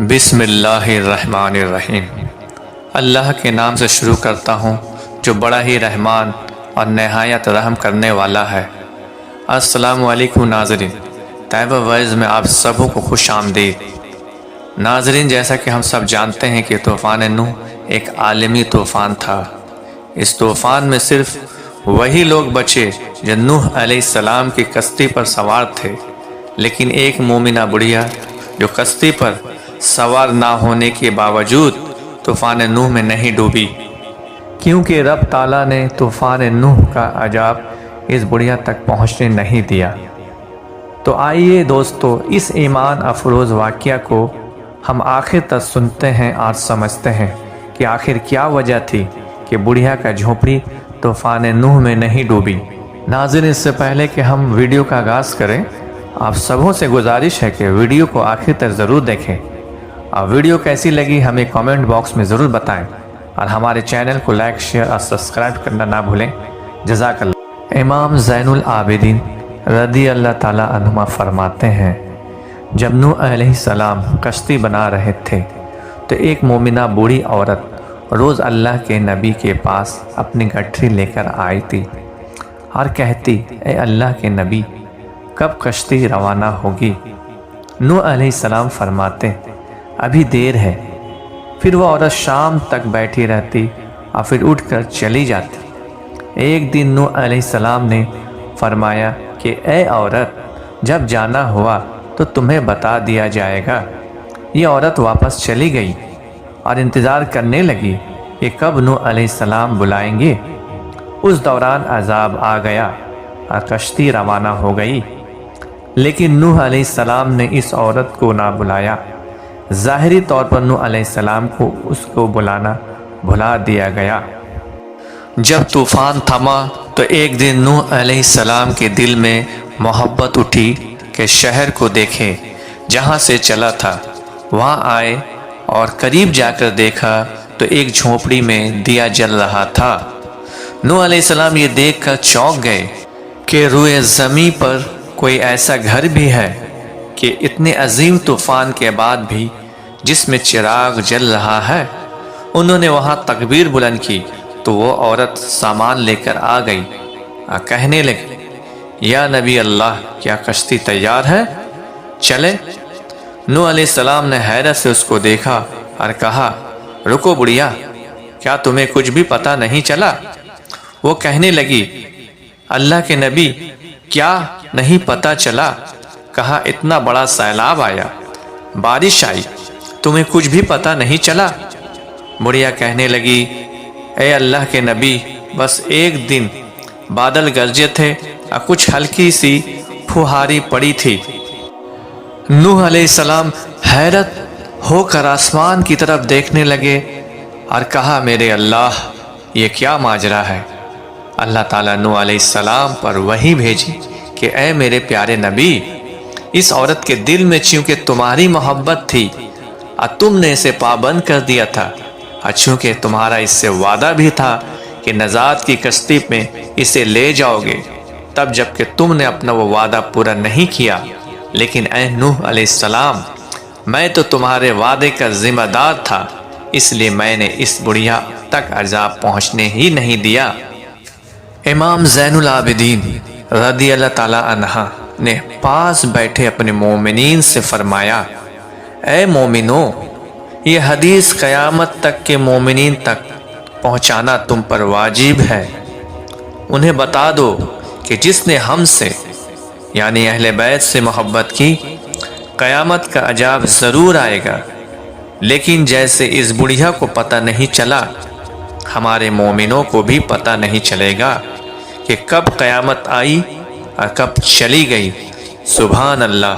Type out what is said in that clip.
بسم اللہ الرحمن الرحیم۔ اللہ کے نام سے شروع کرتا ہوں جو بڑا ہی رحمان اور نہایت رحم کرنے والا ہے۔ السلام علیکم ناظرین، طیبہ وائز میں آپ سبوں کو خوش آمدید۔ ناظرین، جیسا کہ ہم سب جانتے ہیں کہ طوفان نوح ایک عالمی طوفان تھا۔ اس طوفان میں صرف وہی لوگ بچے جو نوح علیہ السلام کی کشتی پر سوار تھے، لیکن ایک مومنہ بڑھیا جو کشتی پر سوار نہ ہونے کے باوجود طوفان نوح میں نہیں ڈوبی، کیونکہ رب تعالیٰ نے طوفان نوح کا عذاب اس بڑھیا تک پہنچنے نہیں دیا۔ تو آئیے دوستو، اس ایمان افروز واقعہ کو ہم آخر تک سنتے ہیں اور سمجھتے ہیں کہ آخر کیا وجہ تھی کہ بڑھیا کا جھونپڑی طوفان نوح میں نہیں ڈوبی۔ ناظرین، اس سے پہلے کہ ہم ویڈیو کا آغاز کریں، آپ سبوں سے گزارش ہے کہ ویڈیو کو آخر تک ضرور دیکھیں، اور ویڈیو کیسی لگی ہمیں کامنٹ باکس میں ضرور بتائیں، اور ہمارے چینل کو لائک، شیئر اور سبسکرائب کرنا نہ بھولیں۔ جزاک اللہ۔ امام زین العابدین رضی اللہ تعالیٰ عنہما فرماتے ہیں، جب نوح علیہ السلام کشتی بنا رہے تھے تو ایک مومنہ بوڑھی عورت روز اللہ کے نبی کے پاس اپنی گٹھری لے کر آئی تھی اور کہتی، اے اللہ کے نبی، کب کشتی روانہ ہوگی؟ نوح علیہ السلام فرماتے، ابھی دیر ہے۔ پھر وہ عورت شام تک بیٹھی رہتی اور پھر اٹھ کر چلی جاتی۔ ایک دن نوح علیہ السلام نے فرمایا کہ اے عورت، جب جانا ہوا تو تمہیں بتا دیا جائے گا۔ یہ عورت واپس چلی گئی اور انتظار کرنے لگی کہ کب نوح علیہ السلام بلائیں گے۔ اس دوران عذاب آ گیا اور کشتی روانہ ہو گئی، لیکن نوح علیہ السلام نے اس عورت کو نہ بلایا۔ ظاہری طور پر نوح علیہ السلام کو اس کو بلانا بھلا دیا گیا۔ جب طوفان تھما تو ایک دن نوح علیہ السلام کے دل میں محبت اٹھی کہ شہر کو دیکھے جہاں سے چلا تھا۔ وہاں آئے اور قریب جا کر دیکھا تو ایک جھونپڑی میں دیا جل رہا تھا۔ نوح علیہ السلام یہ دیکھ کر چونک گئے کہ روئے زمین پر کوئی ایسا گھر بھی ہے کہ اتنے عظیم طوفان کے بعد بھی جس میں چراغ جل رہا ہے۔ انہوں نے وہاں تکبیر بلند کی تو وہ عورت سامان لے کر آ گئی اور کہنے لگی، یا نبی اللہ، کیا کشتی تیار ہے؟ چلے۔ نوح علیہ السلام نے حیرت سے اس کو دیکھا اور کہا، رکو بڑھیا، کیا تمہیں کچھ بھی پتہ نہیں چلا؟ وہ کہنے لگی، اللہ کے نبی، کیا نہیں پتہ چلا؟ کہا، اتنا بڑا سیلاب آیا، بارش آئی، تمہیں کچھ بھی پتہ نہیں چلا؟ بڑھیا کہنے لگی، اے اللہ کے نبی، بس ایک دن بادل گرجے تھے اور کچھ ہلکی سی پھوہاری پڑی تھی۔ نوح علیہ السلام حیرت ہو کر آسمان کی طرف دیکھنے لگے اور کہا، میرے اللہ، یہ کیا ماجرا ہے؟ اللہ تعالیٰ نوح علیہ السلام پر وحی بھیجی کہ اے میرے پیارے نبی، اس عورت کے دل میں چونکہ تمہاری محبت تھی اور تم نے اسے پابند کر دیا تھا، اور چونکہ تمہارا اس سے وعدہ بھی تھا کہ نجات کی کشتی میں اسے لے جاؤ گے، تب جب کہ تم نے اپنا وہ وعدہ پورا نہیں کیا، لیکن اے نوح علیہ السلام، میں تو تمہارے وعدے کا ذمہ دار تھا، اس لیے میں نے اس بڑھیا تک عذاب پہنچنے ہی نہیں دیا۔ امام زین العابدین رضی اللہ تعالیٰ عنہ نے پاس بیٹھے اپنے مومنین سے فرمایا، اے مومنو، یہ حدیث قیامت تک کے مومنین تک پہنچانا تم پر واجب ہے۔ انہیں بتا دو کہ جس نے ہم سے یعنی اہل بیت سے محبت کی، قیامت کا عذاب ضرور آئے گا، لیکن جیسے اس بڑھیا کو پتہ نہیں چلا، ہمارے مومنوں کو بھی پتہ نہیں چلے گا کہ کب قیامت آئی اور کب چلی گئی۔ سبحان اللہ۔